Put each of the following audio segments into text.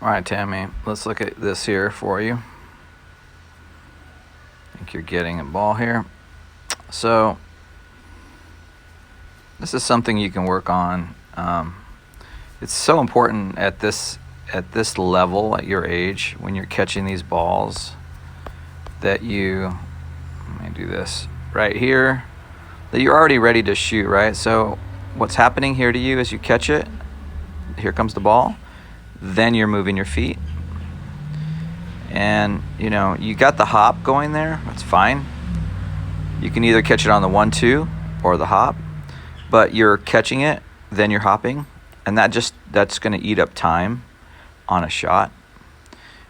All right, Tammy, let's look at this here for you. I think you're getting a ball here. So this is something you can work on. It's so important at this level, at your age, when you're catching these balls, that you, let me do this right here, that you're already ready to shoot, right? So what's happening here to you as you catch it, here comes the ball, then you're moving your feet. And, you got the hop going there. That's fine. You can either catch it on the 1-2 or the hop, but you're catching it, then you're hopping, and that's going to eat up time on a shot.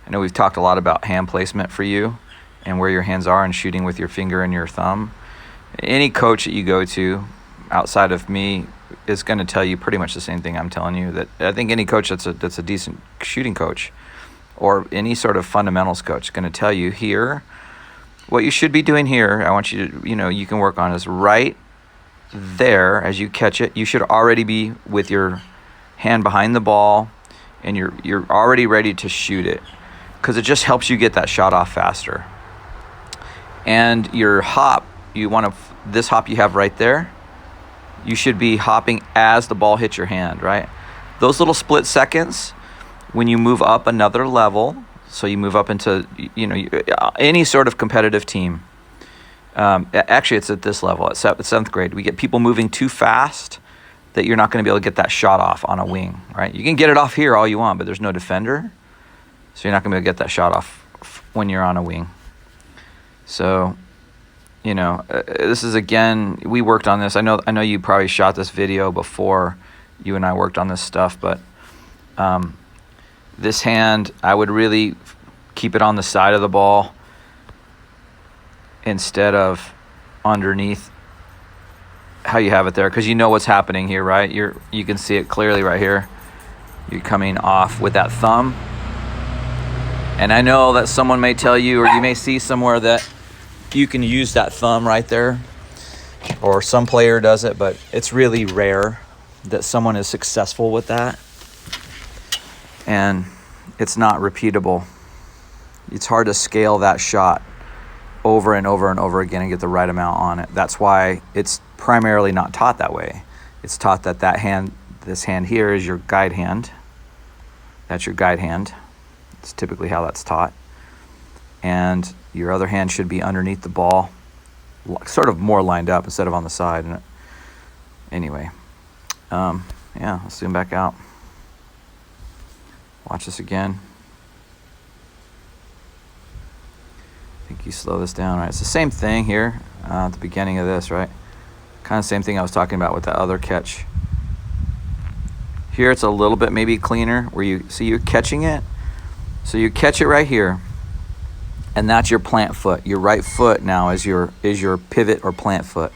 I know we've talked a lot about hand placement for you and where your hands are and shooting with your finger and your thumb. Any coach that you go to outside of me is going to tell you pretty much the same thing I'm telling you. That I think any coach that's a decent shooting coach or any sort of fundamentals coach is going to tell you here, what you should be doing here, I want you to, you can work on is right there as you catch it. You should already be with your hand behind the ball and you're already ready to shoot it, because it just helps you get that shot off faster. And your hop, this hop you have right there, you should be hopping as the ball hits your hand, right? Those little split seconds, when you move up another level, so you move up into, any sort of competitive team. Actually, it's at this level, at 7th grade. We get people moving too fast that you're not going to be able to get that shot off on a wing, right? You can get it off here all you want, but there's no defender, so you're not going to be able to get that shot off when you're on a wing. So, this is, again, we worked on this. I know you probably shot this video before you and I worked on this stuff, but this hand, I would really keep it on the side of the ball instead of underneath how you have it there, because you know what's happening here, right? You can see it clearly right here. You're coming off with that thumb. And I know that someone may tell you, or you may see somewhere that you can use that thumb right there, or some player does it, but it's really rare that someone is successful with that. And it's not repeatable. It's hard to scale that shot over and over and over again and get the right amount on it. That's why it's primarily not taught that way. It's taught that this hand here is your guide hand. That's your guide hand. It's typically how that's taught. And your other hand should be underneath the ball, sort of more lined up instead of on the side. And anyway, let's zoom back out. Watch this again. I think you slow this down, right? It's the same thing here at the beginning of this, right? Kind of same thing I was talking about with that other catch. Here it's a little bit maybe cleaner, where you're catching it. So you catch it right here, and that's your plant foot. Your right foot now is your pivot or plant foot.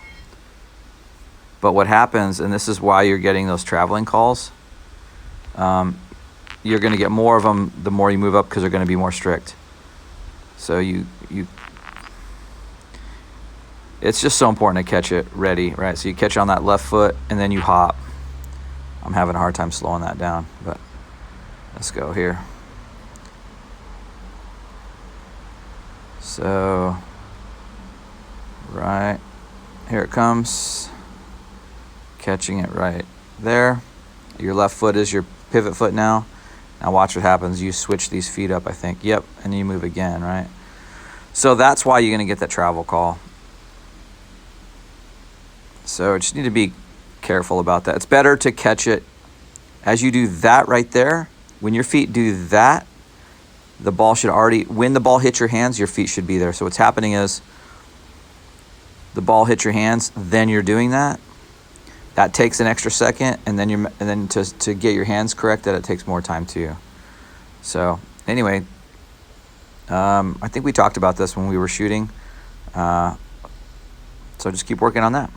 But what happens, and this is why you're getting those traveling calls, you're going to get more of them the more you move up, because they're going to be more strict. So it's just so important to catch it ready, right? So you catch on that left foot and then you hop. I'm having a hard time slowing that down, but let's go here. So, right, here it comes. Catching it right there. Your left foot is your pivot foot now. Now watch what happens. You switch these feet up, I think. Yep, and you move again, right? So that's why you're going to get that travel call. So you just need to be careful about that. It's better to catch it as you do that right there. When your feet do that, the ball should when the ball hits your hands, your feet should be there. So what's happening is the ball hits your hands, then you're doing that. That takes an extra second, and then to get your hands corrected, it takes more time too. So anyway, I think we talked about this when we were shooting. So just keep working on that.